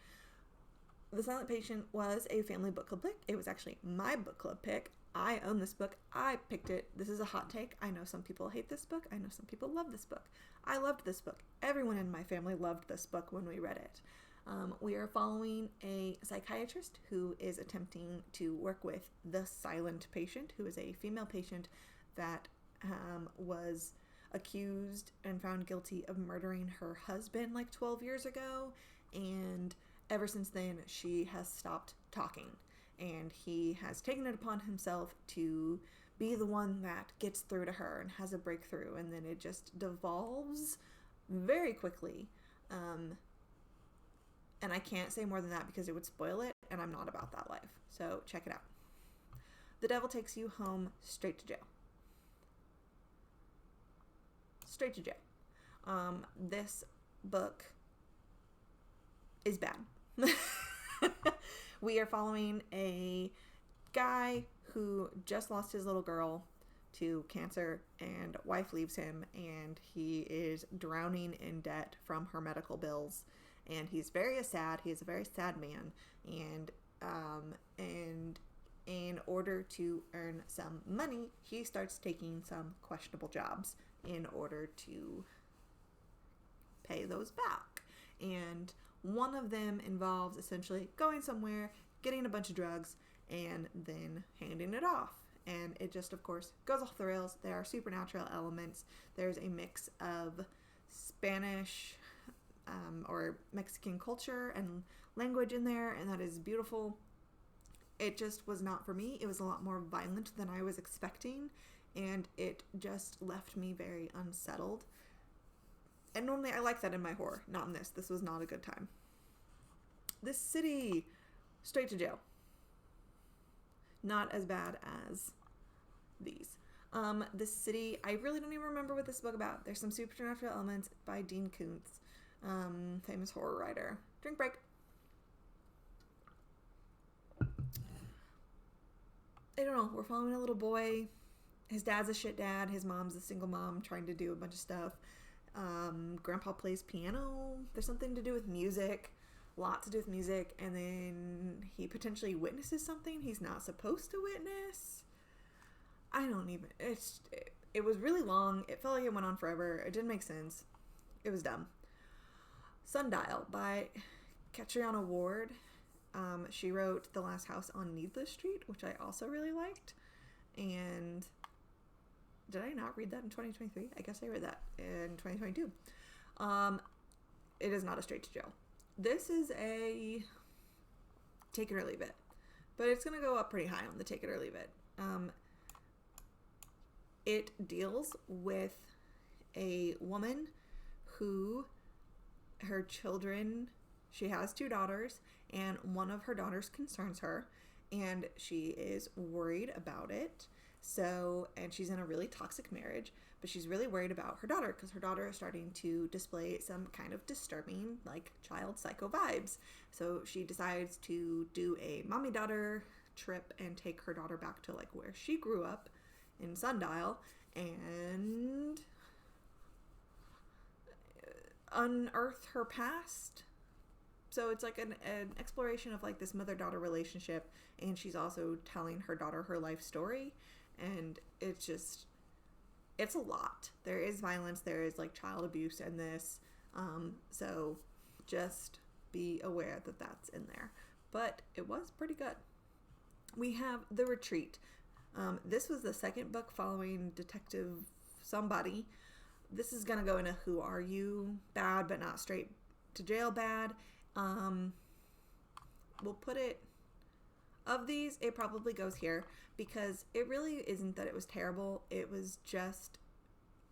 [SPEAKER 1] The Silent Patient was a family book club pick. It was actually my book club pick. I own this book. I picked it. This is a hot take. I know some people hate this book. I know some people love this book. I loved this book. Everyone in my family loved this book when we read it. We are following a psychiatrist who is attempting to work with the silent patient, who is a female patient that was accused and found guilty of murdering her husband like 12 years ago, and ever since then she has stopped talking, and he has taken it upon himself to be the one that gets through to her and has a breakthrough, and then it just devolves very quickly. And I can't say more than that because it would spoil it, and I'm not about that life. So check it out. The Devil Takes You Home Straight to Jail. Straight to jail. This book is bad. We are following a guy who just lost his little girl to cancer, and wife leaves him, and he is drowning in debt from her medical bills, and he's very sad. He is a very sad man, and in order to earn some money, he starts taking some questionable jobs in order to pay those back. And one of them involves essentially going somewhere, getting a bunch of drugs, and then handing it off. And it just, of course, goes off the rails. There are supernatural elements. There's a mix of Spanish or Mexican culture and language in there, and that is beautiful. It just was not for me. It was a lot more violent than I was expecting, and it just left me very unsettled. And normally I like that in my horror, not in this. This was not a good time. This City, straight to jail. Not as bad as these. This City, I really don't even remember what this book about. There's some supernatural elements by Dean Koontz, famous horror writer. Drink break. I don't know. We're following a little boy. His dad's a shit dad. His mom's a single mom trying to do a bunch of stuff. Grandpa plays piano. There's something to do with music. Lots to do with music. And then he potentially witnesses something he's not supposed to witness. I don't even... It was really long. It felt like it went on forever. It didn't make sense. It was dumb. Sundial by Catriona Ward. She wrote The Last House on Needless Street, which I also really liked. And did I not read that in 2023? I guess I read that in 2022. It is not a straight to jail. This is a take it or leave it. But it's going to go up pretty high on the take it or leave it. It deals with a woman who, her children, she has 2 daughters, and one of her daughters concerns her, and she is worried about it. So, and she's in a really toxic marriage, but she's really worried about her daughter because her daughter is starting to display some kind of disturbing, like, child psycho vibes. So she decides to do a mommy-daughter trip and take her daughter back to, like, where she grew up in Sundial and unearth her past. So it's like an exploration of, like, this mother-daughter relationship, and she's also telling her daughter her life story, and it's just, it's a lot. There is violence, there is, like, child abuse in this, so just be aware that that's in there. But it was pretty good. We have The Retreat. This was the second book following Detective Somebody. This is gonna go into Who Are You bad, but not straight to jail bad. We'll put it, of these, it probably goes here because it really isn't that it was terrible. It was just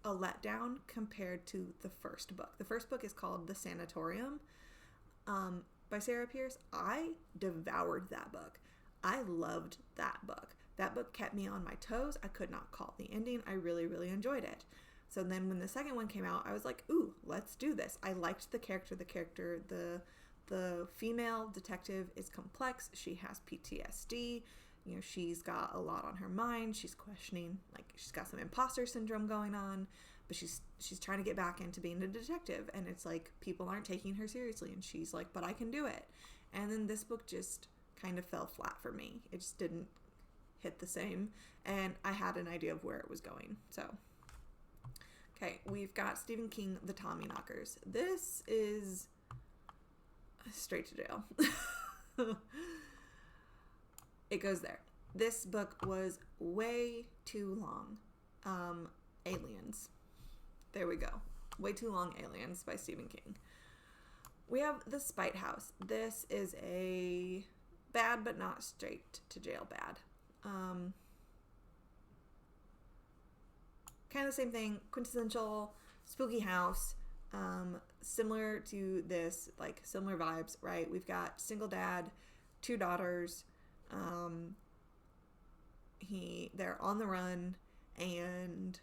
[SPEAKER 1] a letdown compared to the first book. The first book is called The Sanatorium, by Sarah Pierce. I devoured that book. I loved that book. That book kept me on my toes. I could not call the ending. I really, really enjoyed it. So then when the second one came out, I was like, ooh, let's do this. I liked the character. The female detective is complex. She has PTSD. You know, she's got a lot on her mind. She's questioning, like, she's got some imposter syndrome going on, but she's trying to get back into being a detective. And it's like, people aren't taking her seriously. And she's like, but I can do it. And then this book just kind of fell flat for me. It just didn't hit the same. And I had an idea of where it was going. So, okay, we've got Stephen King, The Tommyknockers. This is straight to jail. It goes there. This book was way too long. Aliens. There we go. Way Too Long Aliens by Stephen King. We have The Spite House. This is a bad but not straight to jail bad. Kind of the same thing. Quintessential spooky house. Similar to this, like similar vibes, right? We've got single dad, 2 daughters. They're on the run, and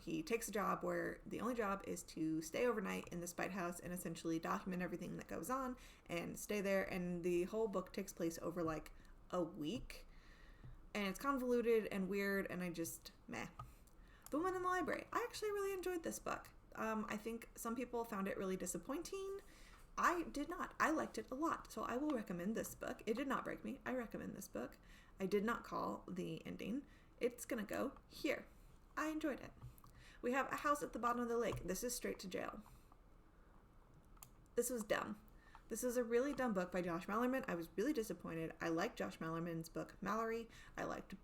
[SPEAKER 1] he takes a job where the only job is to stay overnight in the Spite House and essentially document everything that goes on and stay there. And the whole book takes place over like a week, and it's convoluted and weird, and I just meh. The Woman in the Library. I actually really enjoyed this book. I think some people found it really disappointing. I did not. I liked it a lot, so I will recommend this book. It did not break me. I recommend this book. I did not call the ending. It's gonna go here. I enjoyed it. We have A House at the Bottom of the Lake. This is straight to jail. This was dumb. This is a really dumb book by Josh Malerman. I was really disappointed. I liked Josh Malerman's book, Mallory. I liked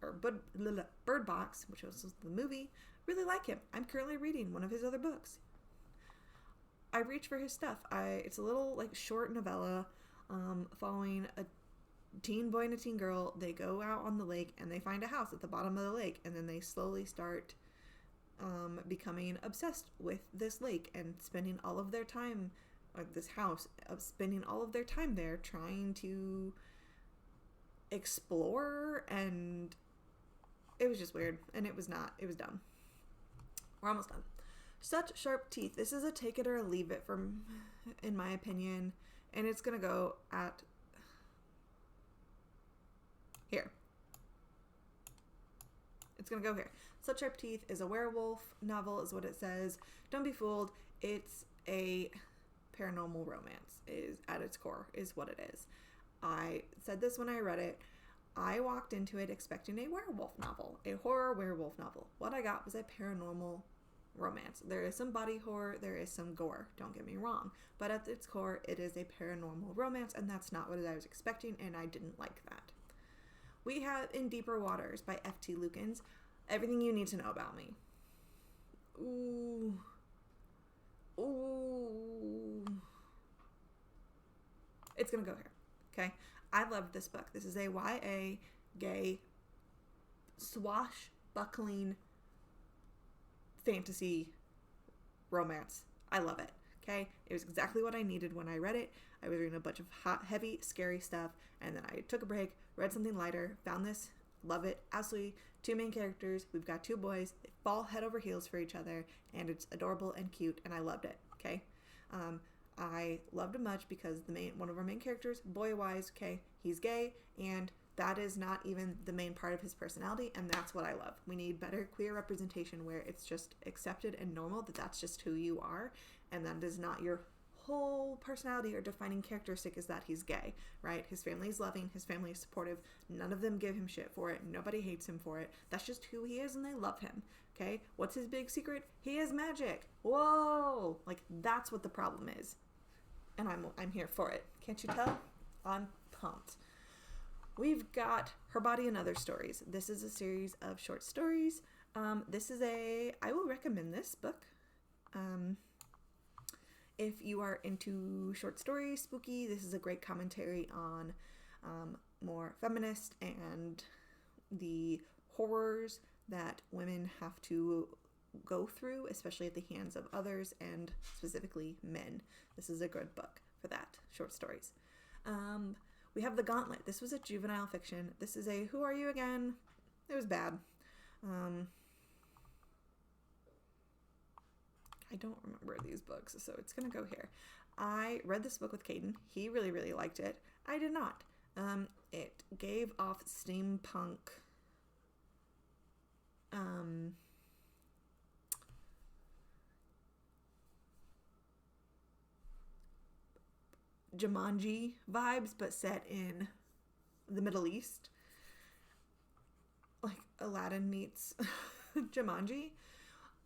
[SPEAKER 1] Bird Box, which was the movie. Really like him. I'm currently reading one of his other books. I reach for his stuff. It's a little like short novella following a teen boy and a teen girl. They go out on the lake and they find a house at the bottom of the lake, and then they slowly start becoming obsessed with this lake and spending all of their time spending all of their time there trying to explore, and it was just weird, and it was dumb. We're almost done. Such Sharp Teeth. This is a take it or leave it from, in my opinion, and it's gonna go at here. It's gonna go here. Such Sharp Teeth is a werewolf novel, is what it says. Don't be fooled. It's a paranormal romance, is at its core, is what it is. I said this when I read it. I walked into it expecting a werewolf novel, a horror werewolf novel. What I got was a paranormal romance. There is some body horror, there is some gore, don't get me wrong, but at its core, it is a paranormal romance, and that's not what I was expecting, and I didn't like that. We have In Deeper Waters by F.T. Lukens. Everything you need to know about me. Ooh. It's gonna go here. Okay? I loved this book. This is a YA gay swashbuckling fantasy romance. I love it. Okay? It was exactly what I needed when I read it. I was reading a bunch of hot, heavy, scary stuff, and then I took a break, read something lighter, found this, love it, absolutely. 2 main characters. We've got 2 boys. They fall head over heels for each other, and it's adorable and cute, and I loved it. Okay? I loved it much because one of our main characters, boy-wise, okay, he's gay, and that is not even the main part of his personality, and that's what I love. We need better queer representation where it's just accepted and normal that that's just who you are, and that is not your whole personality or defining characteristic is that he's gay, right? His family is loving, his family is supportive, none of them give him shit for it, nobody hates him for it. That's just who he is, and they love him. Okay? What's his big secret? He has magic. Whoa! Like, that's what the problem is. And I'm here for it. Can't you tell? I'm pumped. We've got Her Body and Other Stories. This is a series of short stories. I will recommend this book. If you are into short stories, spooky, this is a great commentary on more feminist and the horrors that women have to go through, especially at the hands of others, and specifically men. This is a good book for that, short stories. We have The Gauntlet. This was a juvenile fiction. This is a Who Are You Again? It was bad. I don't remember these books, so it's gonna go here. I read this book with Caden. He really, really liked it. I did not. It gave off steampunk Jumanji vibes, but set in the Middle East. Like Aladdin meets Jumanji.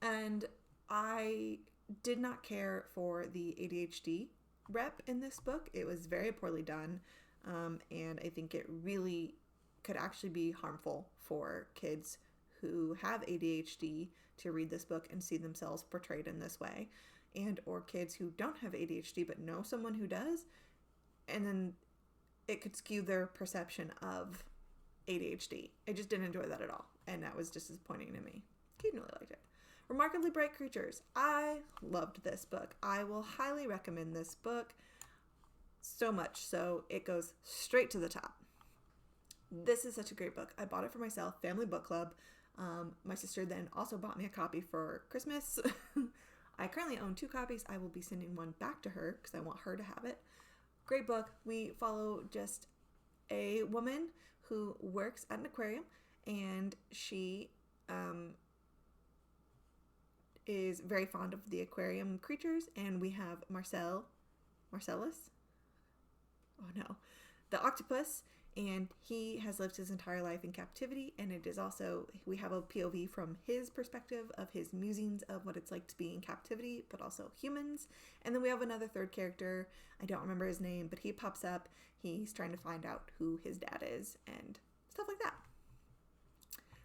[SPEAKER 1] And I did not care for the ADHD rep in this book. It was very poorly done. And I think it really could actually be harmful for kids who have ADHD to read this book and see themselves portrayed in this way, and or kids who don't have ADHD but know someone who does, and then it could skew their perception of ADHD. I just didn't enjoy that at all, and that was just disappointing to me. Keaton really liked it. Remarkably Bright Creatures. I loved this book. I will highly recommend this book, so much so it goes straight to the top. This is such a great book. I bought it for myself, family book club. My sister then also bought me a copy for Christmas. I currently own 2 copies. I will be sending one back to her because I want her to have it. Great book. We follow just a woman who works at an aquarium, and she is very fond of the aquarium creatures, and we have Marcellus, oh no, the octopus, and he has lived his entire life in captivity, and it is also, we have a POV from his perspective of his musings of what it's like to be in captivity, but also humans. And then we have another third character, I don't remember his name, but he pops up, he's trying to find out who his dad is, and stuff like that.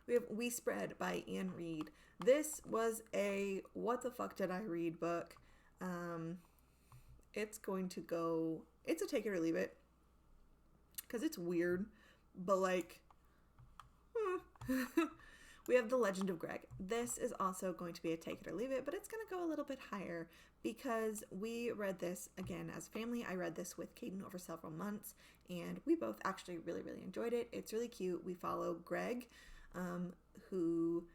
[SPEAKER 1] We have We Spread by Ian Reid. This was a what the fuck did I read book. It's a take it or leave it, because it's weird, but like, we have The Legend of Greg. This is also going to be a take it or leave it, but it's going to go a little bit higher because we read this, again, as a family. I read this with Caden over several months, and we both actually really, really enjoyed it. It's really cute. We follow Greg, who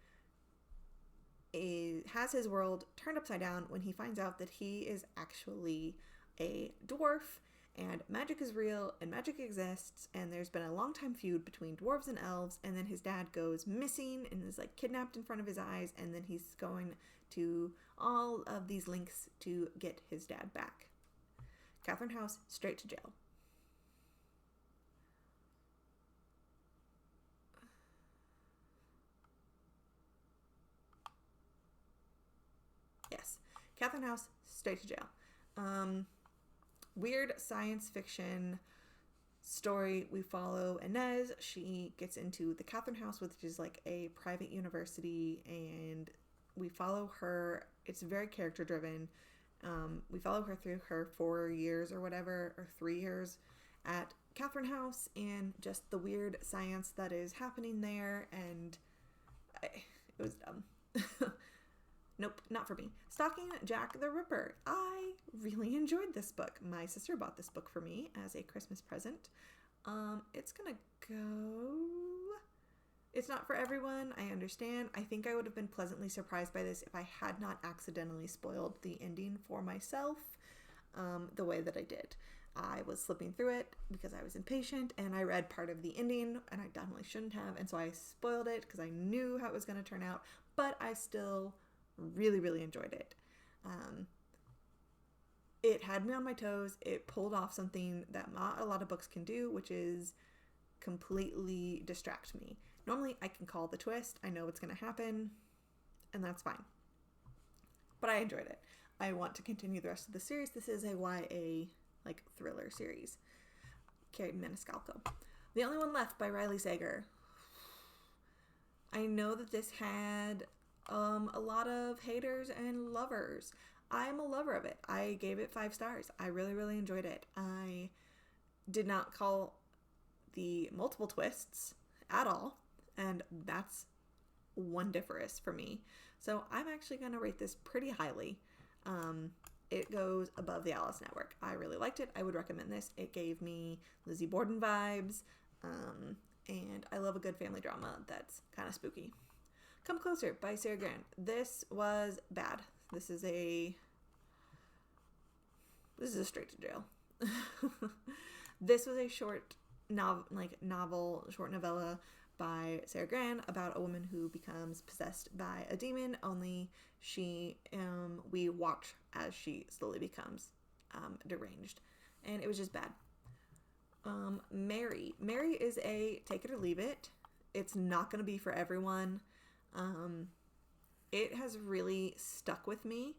[SPEAKER 1] has his world turned upside down when he finds out that he is actually a dwarf, and magic is real and magic exists, and there's been a long time feud between dwarves and elves, and then his dad goes missing and is like kidnapped in front of his eyes, and then he's going to all of these links to get his dad back. Catherine House, straight to jail. Yes, Catherine House, straight to jail. Weird science fiction story. We follow Inez. She gets into the Catherine House, which is like a private university, and we follow her. It's very character driven. We follow her through her 4 years or whatever, or 3 years at Catherine House, and just the weird science that is happening there, and it was dumb. Nope, not for me. Stalking Jack the Ripper. I really enjoyed this book. My sister bought this book for me as a Christmas present. It's gonna go... It's not for everyone, I understand. I think I would have been pleasantly surprised by this if I had not accidentally spoiled the ending for myself the way that I did. I was slipping through it because I was impatient, and I read part of the ending, and I definitely shouldn't have, and so I spoiled it because I knew how it was going to turn out, but I still really, really enjoyed it. It had me on my toes. It pulled off something that not a lot of books can do, which is completely distract me. Normally, I can call the twist. I know what's going to happen, and that's fine. But I enjoyed it. I want to continue the rest of the series. This is a YA, thriller series. Carrie Maniscalco. The Only One Left by Riley Sager. I know that this had a lot of haters and lovers. I'm a lover of it. I gave it 5 stars. I really, really enjoyed it. I did not call the multiple twists at all, and that's wondiferous for me. So I'm actually going to rate this pretty highly. It goes above the Alice Network. I really liked it. I would recommend this. It gave me Lizzie Borden vibes, and I love a good family drama that's kind of spooky. Come Closer by Sarah Gran. This was bad. This is a straight to jail. This was a short short novella by Sarah Gran about a woman who becomes possessed by a demon, only we watch as she slowly becomes deranged. And it was just bad. Mary. Mary is a take it or leave it. It's not going to be for everyone. It has really stuck with me,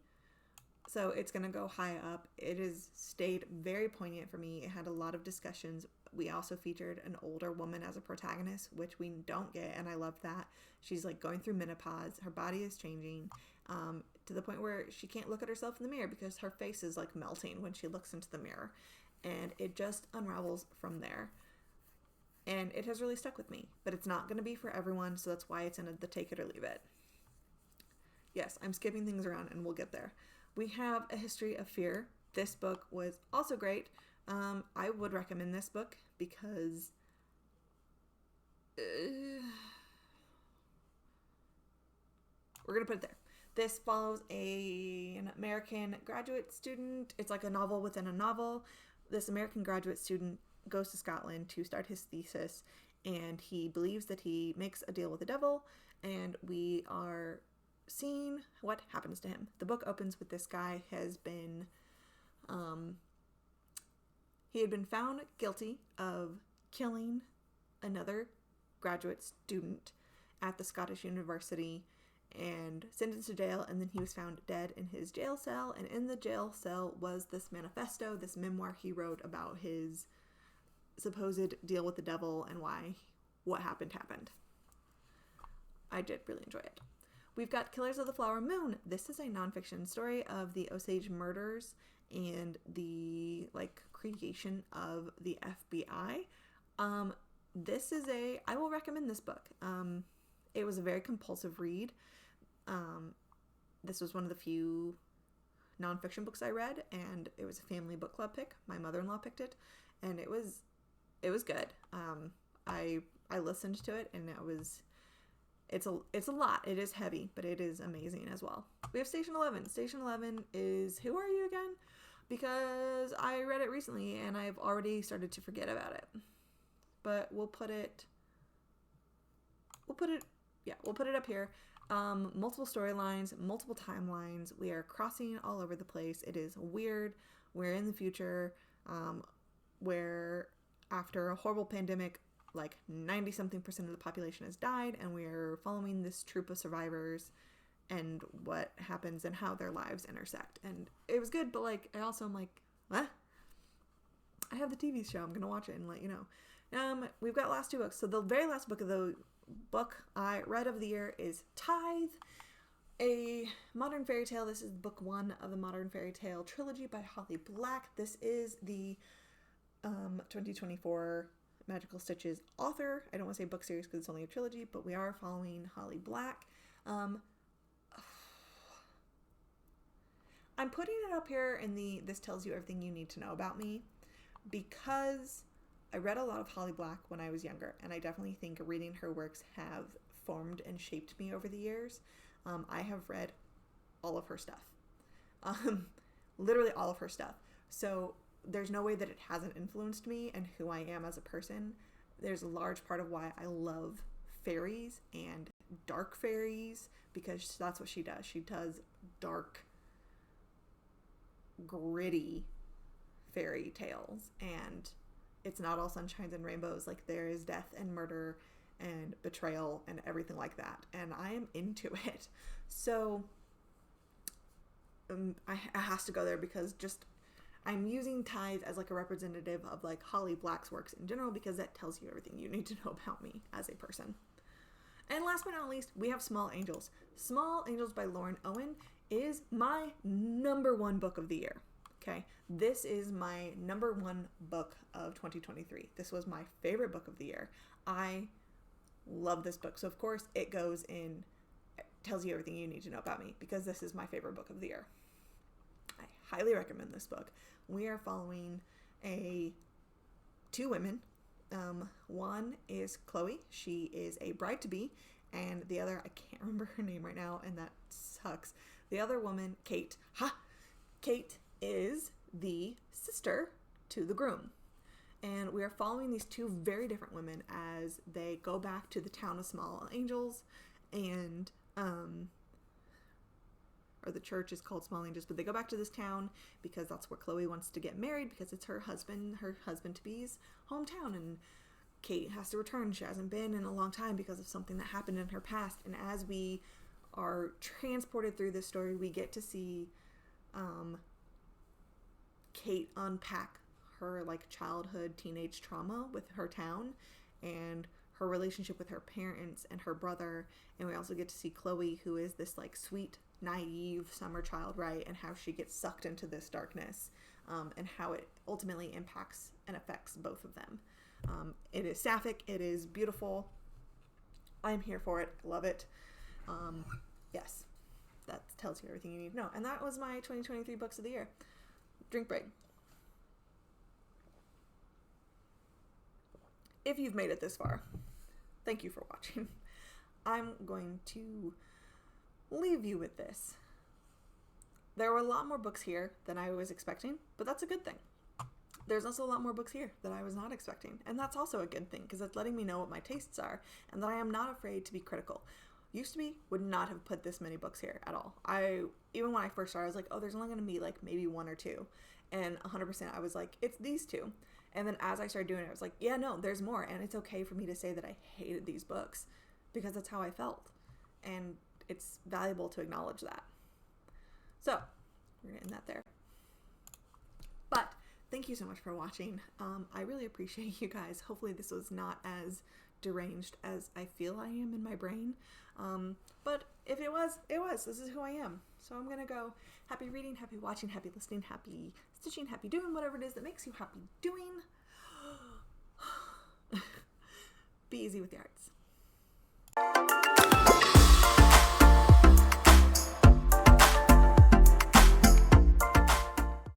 [SPEAKER 1] so it's going to go high up. It has stayed very poignant for me. It had a lot of discussions we also featured an older woman as a protagonist, which we don't get, and I love that. She's like going through menopause, her body is changing, to the point where she can't look at herself in the mirror because her face is like melting when she looks into the mirror, and it just unravels from there. And it has really stuck with me, but it's not going to be for everyone, so that's why it's in the take it or leave it. Yes, I'm skipping things around and we'll get there. We have A History of Fear. This book was also great. I would recommend this book because we're going to put it there. This follows an American graduate student. It's like a novel within a novel. This American graduate student goes to Scotland to start his thesis, and he believes that he makes a deal with the devil, and we are seeing what happens to him. The book opens with this guy has been he had been found guilty of killing another graduate student at the Scottish University and sentenced to jail, and then he was found dead in his jail cell, and in the jail cell was this manifesto, this memoir he wrote about his supposed deal with the devil and why what happened. I did really enjoy it. We've got Killers of the Flower Moon. This is a nonfiction story of the Osage murders and the creation of the FBI. I will recommend this book. It was a very compulsive read. This was one of the few nonfiction books I read, and it was a family book club pick. My mother-in-law picked it, and it was good. I listened to it, and it's a lot. It is heavy, but it is amazing as well. We have Station 11. Station 11 is Who Are You Again? Because I read it recently and I've already started to forget about it. But we'll put it up here. Multiple storylines, multiple timelines. We are crossing all over the place. It is weird. We're in the future, where after a horrible pandemic, 90-something% of the population has died, and we're following this troop of survivors and what happens and how their lives intersect. And it was good, but I also am what? I have the TV show. I'm gonna watch it and let you know. We've got last two books. So the very last book of the book I read of the year is Tithe, a modern fairy tale. This is book 1 of the Modern Fairy Tale trilogy by Holly Black. This is the 2024 Magical Stitches author. I don't want to say book series because it's only a trilogy, but we are following Holly Black. I'm putting it up here in the This Tells You Everything You Need to Know About Me because I read a lot of Holly Black when I was younger, and I definitely think reading her works have formed and shaped me over the years. I have read all of her stuff. Literally all of her stuff. So there's no way that it hasn't influenced me and who I am as a person. There's a large part of why I love fairies and dark fairies, because that's what she does. She does dark, gritty fairy tales, and it's not all sunshines and rainbows. There is death and murder and betrayal and everything like that, and I am into it. So I has to go there because I'm using Tithe as a representative of Holly Black's works in general, because that tells you everything you need to know about me as a person. And last but not least, we have Small Angels. Small Angels by Lauren Owen is my number 1 book of the year. Okay, this is my number 1 book of 2023. This was my favorite book of the year. I love this book. So of course it tells you everything you need to know about me, because this is my favorite book of the year. I highly recommend this book. We are following two women. One is Chloe. She is a bride-to-be, and the other, I can't remember her name right now, and that sucks. The other woman, Kate. Kate is the sister to the groom. And we are following these two very different women as they go back to the town of Small Angels, and or the church is called Small Angels, but they go back to this town because that's where Chloe wants to get married, because it's her husband-to-be's hometown, and Kate has to return. She hasn't been in a long time because of something that happened in her past. And as we are transported through this story, we get to see Kate unpack her like childhood teenage trauma with her town and her relationship with her parents and her brother. And we also get to see Chloe, who is this like sweet, naive summer child, right? And how she gets sucked into this darkness, and how it ultimately impacts and affects both of them. It is sapphic. It is beautiful. I'm here for it. Love it. Yes, that tells you everything you need to know. And that was my 2023 books of the year. Drink break. If you've made it this far, thank you for watching. I'm going to leave you with this. There were a lot more books here than I was expecting, but that's a good thing. There's also a lot more books here that I was not expecting, and that's also a good thing because it's letting me know what my tastes are and that I am not afraid to be critical. Used to be, would not have put this many books here at all. Even when I first started, I was like, oh, there's only going to be like maybe one or two, and 100% I was like, it's these two. And then as I started doing it, I was like, yeah, no, there's more, and it's okay for me to say that I hated these books because that's how I felt, and it's valuable to acknowledge that. So we're going to end that there. But thank you so much for watching. I really appreciate you guys. Hopefully this was not as deranged as I feel I am in my brain. But if it was, it was. This is who I am. So I'm going to go happy reading, happy watching, happy listening, happy stitching, happy doing whatever it is that makes you happy doing. Be easy with the arts.